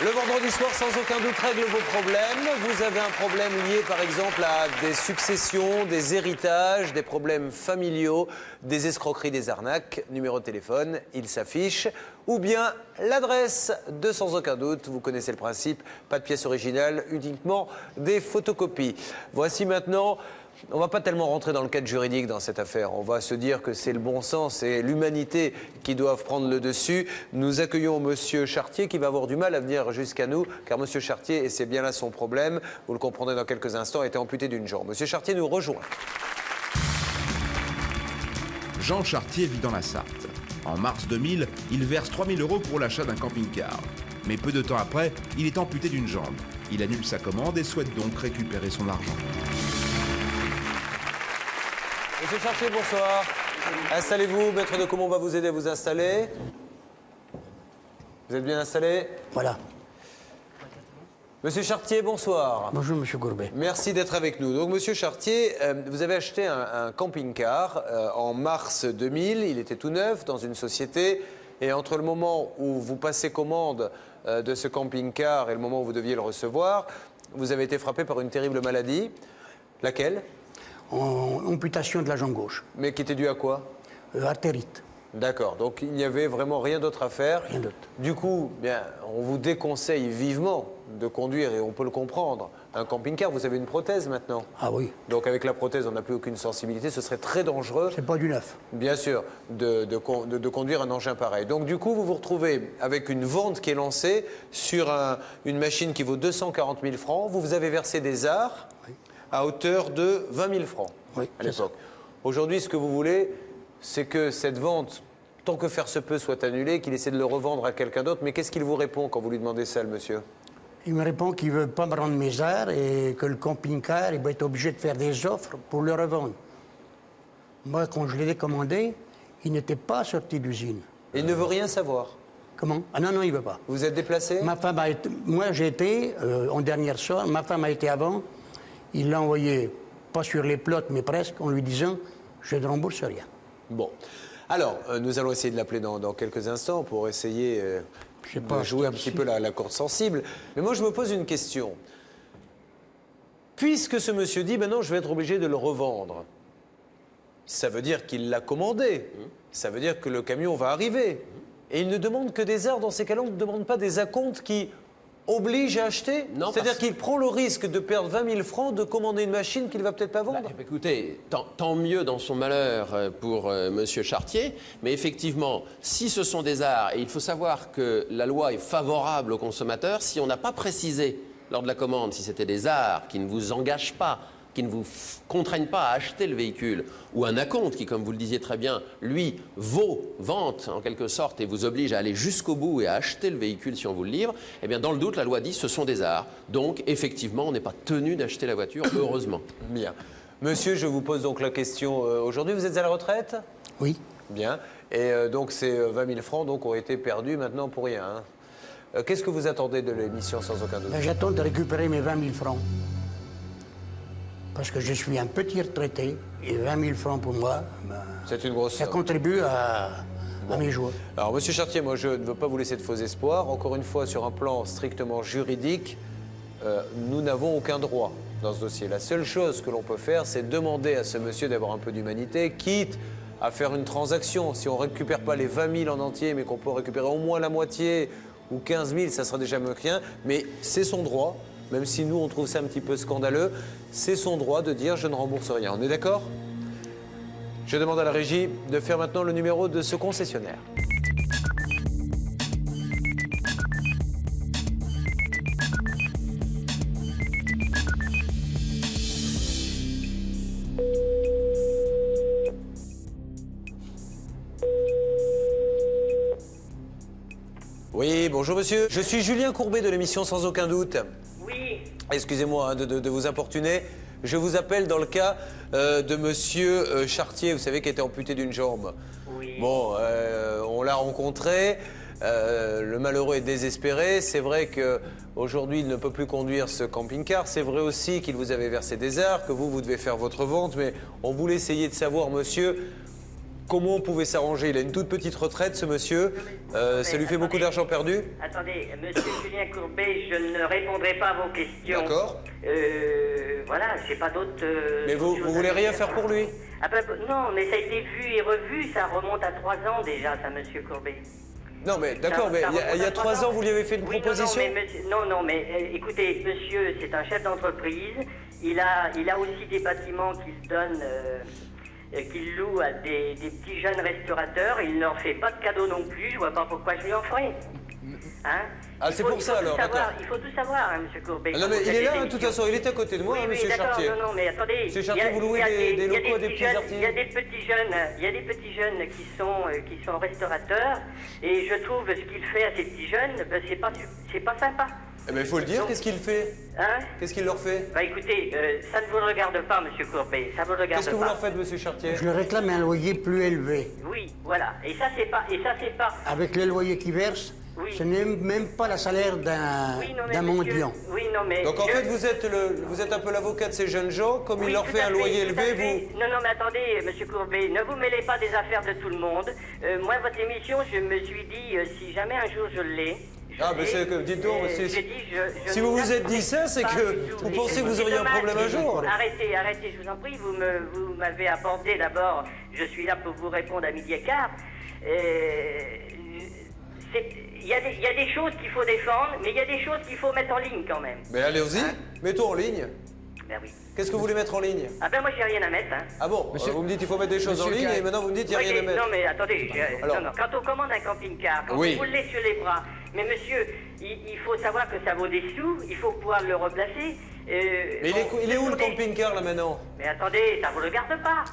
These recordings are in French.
Le vendredi soir, sans aucun doute, règle vos problèmes. Vous avez un problème lié, par exemple, à des successions, des héritages, des problèmes familiaux, des escroqueries, des arnaques. Numéro de téléphone, il s'affiche. Ou bien l'adresse de Sans aucun doute. Vous connaissez le principe. Pas de pièce originale, uniquement des photocopies. Voici maintenant... On ne va pas tellement rentrer dans le cadre juridique dans cette affaire. On va se dire que c'est le bon sens et l'humanité qui doivent prendre le dessus. Nous accueillons Monsieur Chartier qui va avoir du mal à venir jusqu'à nous, car Monsieur Chartier, et c'est bien là son problème, vous le comprendrez dans quelques instants, a été amputé d'une jambe. Monsieur Chartier nous rejoint. Jean Chartier vit dans la Sarthe. En mars 2000, il verse 3 000 € pour l'achat d'un camping-car. Mais peu de temps après, il est amputé d'une jambe. Il annule sa commande et souhaite donc récupérer son argent. Monsieur Chartier, bonsoir. Installez-vous. Maître de Comont va vous aider à vous installer. Vous êtes bien installé? Voilà. Monsieur Chartier, bonsoir. Bonjour, monsieur Courbet. Merci d'être avec nous. Donc, monsieur Chartier, vous avez acheté un camping-car en mars 2000. Il était tout neuf dans une société. Et entre le moment où vous passez commande de ce camping-car et le moment où vous deviez le recevoir, vous avez été frappé par une terrible maladie. Laquelle? Amputation de la jambe gauche. Mais qui était due à quoi? Artérite. D'accord, donc il n'y avait vraiment rien d'autre à faire. Rien d'autre. Du coup, bien, on vous déconseille vivement de conduire, et on peut le comprendre, un camping-car. Vous avez une prothèse maintenant. Ah oui. Donc avec la prothèse, on n'a plus aucune sensibilité. Ce serait très dangereux, C'est pas du neuf. bien sûr, de conduire un engin pareil. Donc du coup, vous vous retrouvez avec une vente qui est lancée sur une machine qui vaut 240 000 francs. Vous avez versé des arts à hauteur de 20 000 francs Oui, à l'époque. Aujourd'hui, ce que vous voulez, c'est que cette vente, tant que faire se peut, soit annulée, qu'il essaie de le revendre à quelqu'un d'autre. Mais qu'est-ce qu'il vous répond quand vous lui demandez ça, le monsieur? Il me répond qu'il ne veut pas me rendre mes arts et que le camping-car, il va être obligé de faire des offres pour le revendre. Moi, quand je l'ai commandé, il n'était pas sorti d'usine. Et il ne veut rien savoir. Comment? Ah non, non, il ne veut pas. Vous êtes déplacé? Ma femme a été... Moi, j'ai été en dernière soirée. Ma femme a été avant. Il l'a envoyé, pas sur les plots, mais presque, en lui disant « je ne rembourse rien ». Bon. Alors, nous allons essayer de l'appeler dans quelques instants pour essayer de jouer un petit peu la corde sensible. Mais moi, je me pose une question. Puisque ce monsieur dit « maintenant, je vais être obligé de le revendre », ça veut dire qu'il l'a commandé. Ça veut dire que le camion va arriver. Et il ne demande que des arts. Dans ces cas-là, on ne demande pas des acomptes qui oblige à acheter? C'est-à-dire qu'il prend le risque de perdre 20 000 francs, de commander une machine qu'il ne va peut-être pas vendre? Écoutez, tant mieux dans son malheur pour Monsieur Chartier, mais effectivement, si ce sont des arts, et il faut savoir que la loi est favorable aux consommateurs, si on n'a pas précisé lors de la commande si c'était des arts qui ne vous engagent pas, qui ne vous contraignent pas à acheter le véhicule, ou un acompte qui, comme vous le disiez très bien, lui, vaut vente en quelque sorte et vous oblige à aller jusqu'au bout et à acheter le véhicule si on vous le livre, eh bien dans le doute, la loi dit ce sont des arts. Donc effectivement, on n'est pas tenu d'acheter la voiture, heureusement. Bien. Monsieur, je vous pose donc la question. Aujourd'hui, vous êtes à la retraite? Oui. Bien. Et donc ces 20 000 francs donc, ont été perdus maintenant pour rien. Hein. Qu'est-ce que vous attendez de l'émission sans aucun doute? Ben, j'attends de récupérer mes 20 000 francs. Parce que je suis un petit retraité, et 20 000 francs pour moi, ben, c'est une grosse ça somme. Contribue à mes jours. Alors, monsieur Chartier, moi, je ne veux pas vous laisser de faux espoirs. Encore une fois, sur un plan strictement juridique, nous n'avons aucun droit dans ce dossier. La seule chose que l'on peut faire, c'est demander à ce monsieur d'avoir un peu d'humanité, quitte à faire une transaction. Si on ne récupère pas les 20 000 en entier, mais qu'on peut récupérer au moins la moitié ou 15 000, ça sera déjà mieux que rien. Mais c'est son droit. Même si nous, on trouve ça un petit peu scandaleux, c'est son droit de dire « je ne rembourse rien ». On est d'accord? Je demande à la régie de faire maintenant le numéro de ce concessionnaire. Oui, bonjour monsieur. Je suis Julien Courbet de l'émission Sans aucun doute. Oui. Excusez-moi hein, de vous importuner. Je vous appelle dans le cas de monsieur Chartier, vous savez, qui était amputé d'une jambe. Oui. Bon, on l'a rencontré. Le malheureux est désespéré. C'est vrai qu'aujourd'hui, il ne peut plus conduire ce camping-car. C'est vrai aussi qu'il vous avait versé des arts, que vous devez faire votre vente. Mais on voulait essayer de savoir, monsieur, comment on pouvait s'arranger. Il a une toute petite retraite, ce monsieur. Ça lui fait beaucoup d'argent perdu. Attendez, monsieur Julien Courbet, je ne répondrai pas à vos questions. D'accord. Voilà, j'ai pas d'autres... Mais vous voulez rien faire pour lui? Ah ben, non, mais ça a été vu et revu, ça remonte à 3 ans déjà, ça, monsieur Courbet. Non, mais d'accord, mais il y a 3 ans, vous lui avez fait une Oui, proposition? Non, mais écoutez, monsieur, c'est un chef d'entreprise. Il a aussi des bâtiments qu'il se donne, qu'il loue à des petits jeunes restaurateurs. Il ne leur fait pas de cadeaux non plus. Je vois pas pourquoi je lui en ferais. Hein? Ah, c'est pour ça alors, d'accord. Il faut tout savoir, hein, monsieur Courbet. Ah non, mais il est là, de toute façon, il est à côté de moi, Oui, hein, oui, monsieur d'accord, Chartier. non, mais attendez. Monsieur Chartier, vous louez des locaux à des petits artistes? Il y a des petits jeunes qui sont restaurateurs, et je trouve ce qu'il fait à ces petits jeunes, ben, c'est pas sympa. Eh ben, il faut le dire, qu'est-ce qu'il fait? Hein? Qu'est-ce qu'il leur fait? Bah écoutez, ça ne vous regarde pas, monsieur Courbet, ça vous regarde pas. Qu'est-ce que vous leur faites, monsieur Chartier? Je leur réclame un loyer plus élevé. Oui, voilà, et ça c'est pas... Avec le loyer qu'ils versent, Oui. ce n'est même pas le salaire d'un Oui, non, mais d'un monsieur, mendiant. Oui, non, mais... Donc en fait, vous êtes un peu l'avocat de ces jeunes gens, comme il Oui, leur tout fait à un loyer tout à élevé, fait. vous... Non, mais attendez, monsieur Courbet, ne vous mêlez pas des affaires de tout le monde. Moi, votre émission, je me suis dit, si jamais un jour je l'ai... Ah, ben c'est que, dites donc, j'ai dit, si vous vous êtes dit ça, c'est que vous pensez que vous auriez un problème un jour. Arrêtez, je vous en prie, vous m'avez abordé d'abord, je suis là pour vous répondre à midi et quart. Il y a des choses qu'il faut défendre, mais il y a des choses qu'il faut mettre en ligne quand même. Mais allez-y, Hein? mettons en ligne. Ben oui. Qu'est-ce que vous voulez mettre en ligne? Ah ben moi j'ai rien à mettre, hein. Ah bon, vous me dites qu'il faut mettre des choses en Monsieur ligne Carré. et maintenant vous me dites qu'il n'y a Oui, rien à mettre. non mais attendez, Alors. non, quand on commande un camping-car, quand Oui. on vous le laisse sur les bras, mais monsieur, il faut savoir que ça vaut des sous, il faut pouvoir le replacer. Mais il est où le camping-car là maintenant? Mais attendez, ça vous regarde pas.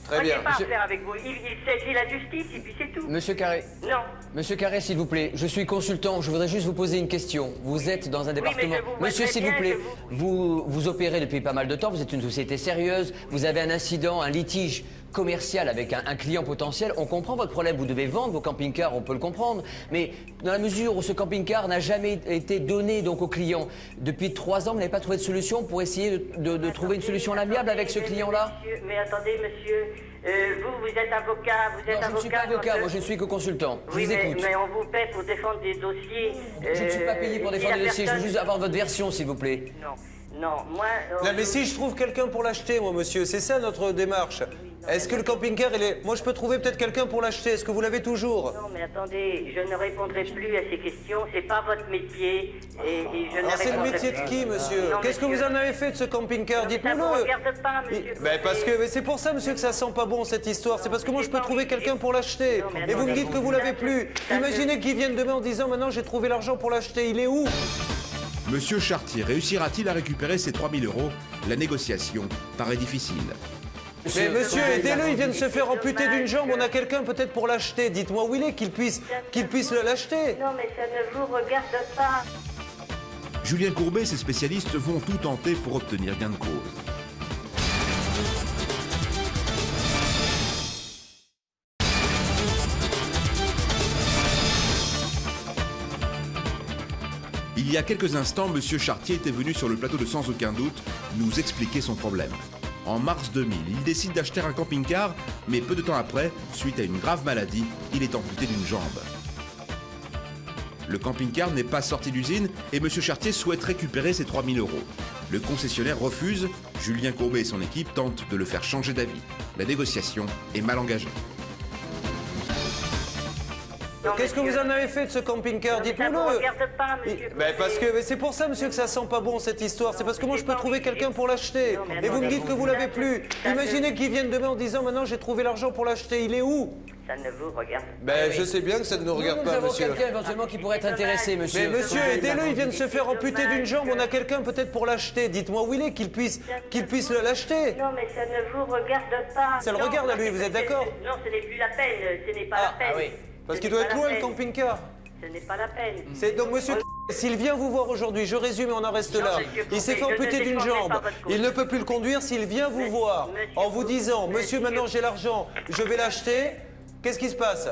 Très Moi, bien. j'ai pas à Monsieur- faire avec vous. Il saisit la justice et puis c'est tout. Monsieur Carré, Non. Monsieur Carré, s'il vous plaît, je suis consultant, je voudrais juste vous poser une question. Vous êtes dans un mais département... je vous vois Monsieur, très s'il bien vous plaît, que vous opérez depuis pas mal de temps, vous êtes une société sérieuse, vous avez un incident, un litige commercial avec un client potentiel, on comprend votre problème, vous devez vendre vos camping-cars, on peut le comprendre, mais dans la mesure où ce camping-car n'a jamais été donné donc au client, depuis 3 ans, vous n'avez pas trouvé de solution pour essayer de trouver une solution amiable avec ce client-là? Mais attendez, monsieur, vous êtes avocat, vous êtes Non, je ne suis pas avocat, quand- moi je ne suis que consultant. Je Oui, vous écoute. mais on vous paie pour défendre des dossiers. Je ne suis pas payé pour si défendre la les dossiers, je veux personne- juste avoir votre version, s'il vous plaît. Non, moi... Non, mais si je trouve quelqu'un pour l'acheter, moi, monsieur, c'est ça notre démarche. Est-ce que le camping-car, il est... Moi, je peux trouver peut-être quelqu'un pour l'acheter. Est-ce que vous l'avez toujours? Non, mais attendez, je ne répondrai plus à ces questions. C'est pas votre métier et je ne Alors, c'est le répondrai métier de plus. qui, monsieur? Non, Qu'est-ce que vous monsieur. en avez fait de ce camping-car? Ça vous Dites-nous-le. regarde pas, monsieur. Mais parce que mais c'est pour ça, monsieur, que ça sent pas bon cette histoire. C'est parce que moi, je peux trouver quelqu'un pour l'acheter. Non, mais Et vous me attendez, dites que vous l'avez plus. ça, Imaginez qu'ils viennent demain en disant maintenant j'ai trouvé l'argent pour l'acheter. Il est où? Monsieur Chartier réussira-t-il à récupérer ses 3 000 €? La négociation paraît difficile. Mais monsieur, aidez-le, il vient de se faire amputer d'une jambe. On a quelqu'un peut-être pour l'acheter. Dites-moi où il est, qu'il puisse l'acheter. Non, mais ça ne vous regarde pas. Julien Courbet et ses spécialistes vont tout tenter pour obtenir gain de cause. Il y a quelques instants, Monsieur Chartier était venu sur le plateau de Sans aucun doute nous expliquer son problème. En mars 2000, il décide d'acheter un camping-car, mais peu de temps après, suite à une grave maladie, il est amputé d'une jambe. Le camping-car n'est pas sorti d'usine et M. Chartier souhaite récupérer ses 3 000 €. Le concessionnaire refuse, Julien Courbet et son équipe tentent de le faire changer d'avis. La négociation est mal engagée. Non, Qu'est-ce que monsieur. vous en avez fait de ce camping-car? Non, mais ça vous Dites-nous-le. regarde pas, monsieur. Mais parce que mais c'est pour ça, monsieur, que ça sent pas bon cette histoire. C'est parce que moi, je peux trouver quelqu'un pour l'acheter. Non, mais Et vous me attendez, dites que vous l'avez plus. ça, Imaginez qu'ils viennent demain en disant maintenant j'ai trouvé l'argent pour l'acheter. Il est où? Ça ne vous regarde pas. Ben, je sais bien que ça ne nous regarde Nous pas, avons monsieur. quelqu'un éventuellement qui pourrait être intéressé, monsieur. Mais monsieur, aidez-le, il vient de se faire amputer d'une jambe. On a quelqu'un peut-être pour l'acheter. Dites-moi où il est, qu'il puisse l'acheter. Non, mais ça ne vous regarde pas. Ça le Non, regarde à lui, vous êtes d'accord? Non, ce n'est plus la peine. Ce n'est pas la peine. oui. Parce Ce qu'il n'est doit pas être la loin, le peine. camping-car. Ce n'est pas la peine. C'est donc monsieur s'il vient vous voir aujourd'hui, je résume et on en reste Non, là. monsieur Il s'est fait Courbet, je amputer ne d'une défendrai jambe. pas votre cause. Il ne peut plus le conduire s'il vient vous voir monsieur en vous disant Courbet, monsieur, maintenant j'ai l'argent, je vais l'acheter. Qu'est-ce qui se passe?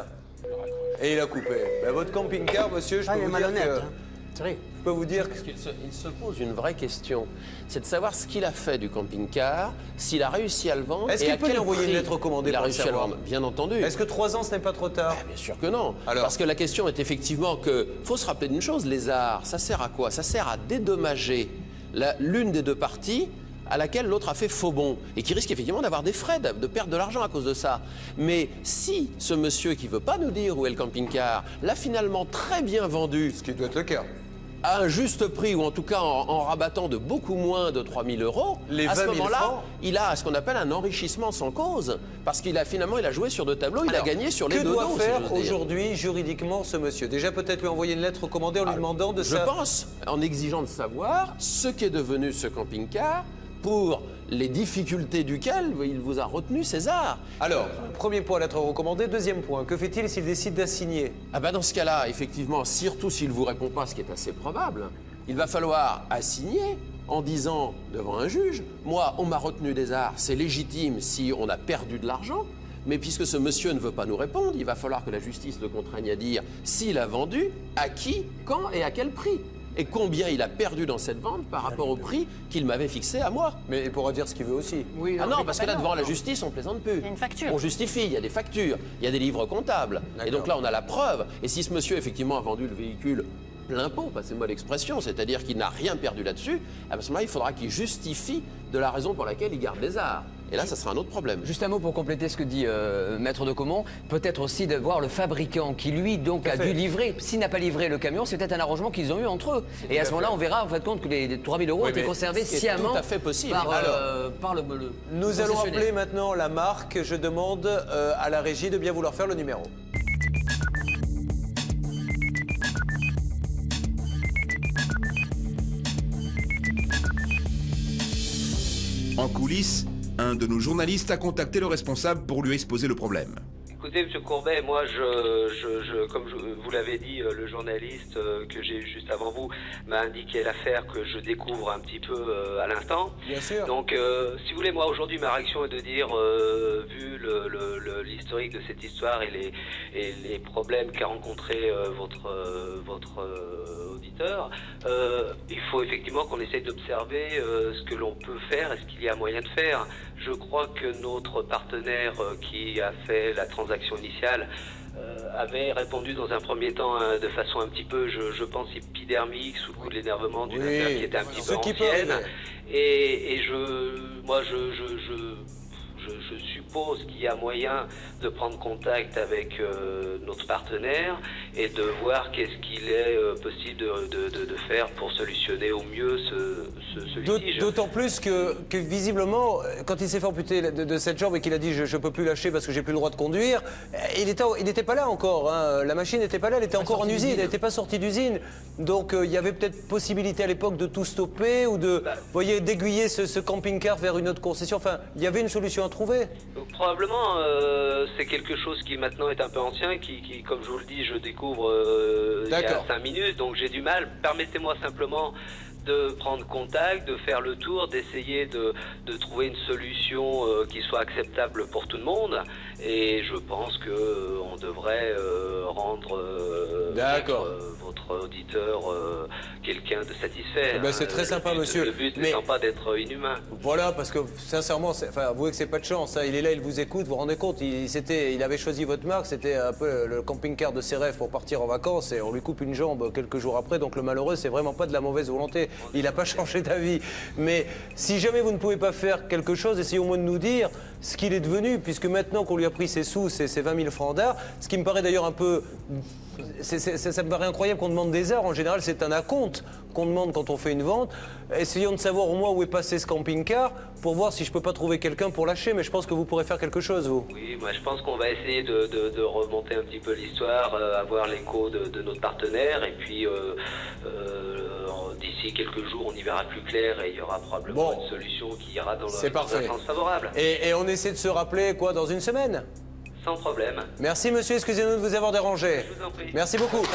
Et il a coupé. Ben, votre camping-car, monsieur, je Ah, peux il est vous dire malhonnête, que... hein. Très. Je peux vous dire que... Parce qu'il il se pose une vraie question, c'est de savoir ce qu'il a fait du camping-car, s'il a réussi à le vendre. Est-ce et qu'il à peut quel lui envoyer une prix lettre recommandée il a pour le réussi à le savoir? vendre, bien entendu. Est-ce que 3 ans, ce n'est pas trop tard? Bien sûr que non. Alors Parce que la question est effectivement que, faut se rappeler d'une chose, les arts, ça sert à quoi? Ça sert à dédommager l'une des deux parties à laquelle l'autre a fait faux bond et qui risque effectivement d'avoir des frais, de perdre de l'argent à cause de ça. Mais si ce monsieur qui veut pas nous dire où est le camping-car l'a finalement très bien vendu, Ce qui doit être le cas. à un juste prix, ou en tout cas en rabattant de beaucoup moins de 3 000 euros, Les à ce 20 000 moment-là, francs. il a ce qu'on appelle un enrichissement sans cause. Parce qu'il a finalement il a joué sur deux tableaux, il a Alors, gagné sur les que deux doit dos. faire si j'ose dire. aujourd'hui juridiquement ce monsieur? Déjà peut-être lui envoyer une lettre recommandée en lui demandant de Je ça. pense, en exigeant de savoir ce qu'est devenu ce camping-car pour les difficultés duquel il vous a retenu César. Alors, premier point, lettre recommandée. Deuxième point, que fait-il s'il décide d'assigner? Ah bah dans ce cas-là, effectivement, surtout s'il ne vous répond pas, ce qui est assez probable, il va falloir assigner en disant devant un juge, moi, on m'a retenu des arts, c'est légitime si on a perdu de l'argent, mais puisque ce monsieur ne veut pas nous répondre, il va falloir que la justice le contraigne à dire s'il a vendu, à qui, quand et à quel prix. Et combien il a perdu dans cette vente par rapport au prix qu'il m'avait fixé à moi. Mais il pourra dire ce qu'il veut aussi. Oui, Ah non, mais parce que là, devant la justice, on plaisante plus. Il y a une facture. On justifie, il y a des factures, il y a des livres comptables. Et donc là, on a la preuve. Et si ce monsieur, effectivement, a vendu le véhicule plein pot, passez-moi l'expression, c'est-à-dire qu'il n'a rien perdu là-dessus, à ce moment-là, il faudra qu'il justifie de la raison pour laquelle il garde les arts. Et là, ça sera un autre problème. Juste un mot pour compléter ce que dit Maître de Caumont. Peut-être aussi de voir le fabricant qui, lui, donc, a dû livrer. S'il n'a pas livré le camion, c'est peut-être un arrangement qu'ils ont eu entre eux. Et à ce moment-là, on verra, en fait, compte que les 3 000 euros Oui, étaient mais conservés ce qui est sciemment tout à fait possible. par le Nous allons concessionnaire. appeler maintenant la marque. Je demande à la régie de bien vouloir faire le numéro. En coulisses, un de nos journalistes a contacté le responsable pour lui exposer le problème. Écoutez, Monsieur Courbet, moi, comme vous l'avez dit, le journaliste que j'ai eu juste avant vous m'a indiqué l'affaire que je découvre un petit peu à l'instant. Bien sûr. Donc, si vous voulez, moi, aujourd'hui, ma réaction est de dire, vu l'historique de cette histoire et les problèmes qu'a rencontré votre auditeur, il faut effectivement qu'on essaye d'observer ce que l'on peut faire et ce qu'il y a moyen de faire. Je crois que notre partenaire qui a fait la transaction initiale avait répondu dans un premier temps de façon un petit peu, je pense, épidermique, sous le coup de l'énervement d'une affaire qui était un petit peu Ce qui peut ancienne. arriver. Et je suppose qu'il y a moyen de prendre contact avec notre partenaire et de voir qu'est-ce qu'il est possible de faire pour solutionner au mieux ce litige. D'autant plus que visiblement, quand il s'est fait amputer de cette jambe et qu'il a dit je peux plus lâcher parce que j'ai plus le droit de conduire, il n'était pas là encore. Hein. La machine n'était pas là, elle était encore en usine, elle n'était pas sortie d'usine. Donc il y avait peut-être possibilité à l'époque de tout stopper ou voyez, d'aiguiller ce camping-car vers une autre concession. Enfin, il y avait une solution à trouver. Donc, probablement, c'est quelque chose qui maintenant est un peu ancien, qui comme je vous le dis, je découvre il y a D'accord. 5 minutes, donc j'ai du mal. Permettez-moi simplement de prendre contact, de faire le tour, d'essayer de trouver une solution qui soit acceptable pour tout le monde. Et je pense que on devrait rendre D'accord. votre auditeur quelqu'un de satisfait. Eh ben, c'est hein. très sympa, Le but- monsieur. Le but Mais- n'étant pas d'être inhumain. Voilà, parce que sincèrement, avouez que c'est pas de chance. Hein. Il est là, il vous écoute, vous vous rendez compte, il avait choisi votre marque, c'était un peu le camping-car de ses rêves pour partir en vacances et on lui coupe une jambe quelques jours après. Donc le malheureux, c'est vraiment pas de la mauvaise volonté. Il n'a pas changé d'avis. Mais si jamais vous ne pouvez pas faire quelque chose, essayez au moins de nous dire ce qu'il est devenu, puisque maintenant qu'on lui a pris ses sous, ses 20 000 francs d'art, ce qui me paraît d'ailleurs un peu... Ça me paraît incroyable qu'on demande des arts. En général, c'est un acompte qu'on demande quand on fait une vente. Essayons de savoir au moins où est passé ce camping-car pour voir si je peux pas trouver quelqu'un pour lâcher. Mais je pense que vous pourrez faire quelque chose, vous. Oui, moi je pense qu'on va essayer de remonter un petit peu l'histoire, avoir l'écho de notre partenaire, et puis d'ici quelques jours on y verra plus clair et il y aura probablement Bon. une solution qui ira dans C'est dans un parfait. sens favorable. Et on essaie de se rappeler, quoi, dans une semaine? Sans problème. Merci, monsieur. Excusez-nous de vous avoir dérangé. Je vous en prie. Merci beaucoup.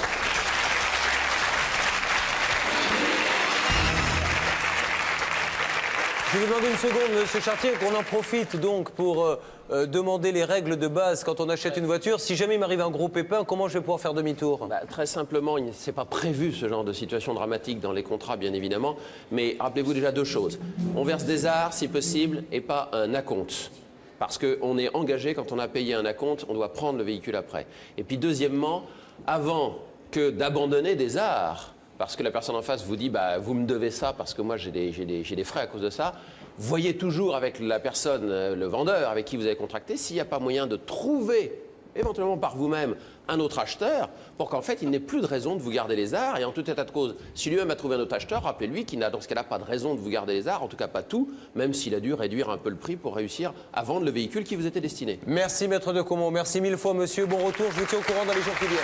Je vais vous demander une seconde, Monsieur Chartier, qu'on en profite donc pour demander les règles de base quand on achète une voiture. Si jamais il m'arrive un gros pépin, comment je vais pouvoir faire demi-tour? Très simplement, ce n'est pas prévu ce genre de situation dramatique dans les contrats, bien évidemment. Mais rappelez-vous déjà 2 choses. On verse des arts, si possible, et pas un acompte. Parce qu'on est engagé, quand on a payé un acompte, on doit prendre le véhicule après. Et puis deuxièmement, avant que d'abandonner des arts, parce que la personne en face vous dit « vous me devez ça parce que moi j'ai des frais à cause de ça », voyez toujours avec la personne, le vendeur avec qui vous avez contracté, s'il n'y a pas moyen de trouver, éventuellement par vous-même, un autre acheteur, pour qu'en fait il n'ait plus de raison de vous garder les arts. Et en tout état de cause, si lui-même a trouvé un autre acheteur, rappelez-lui qu'il n'a dans ce cas-là pas de raison de vous garder les arts, en tout cas pas tout, même s'il a dû réduire un peu le prix pour réussir à vendre le véhicule qui vous était destiné. Merci Maître de Comont, merci 1000 fois monsieur, bon retour, je vous tiens au courant dans les jours qui viennent.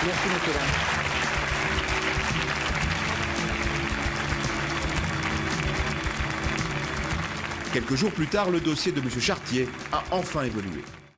Merci, monsieur. Quelques jours plus tard, le dossier de M. Chartier a enfin évolué.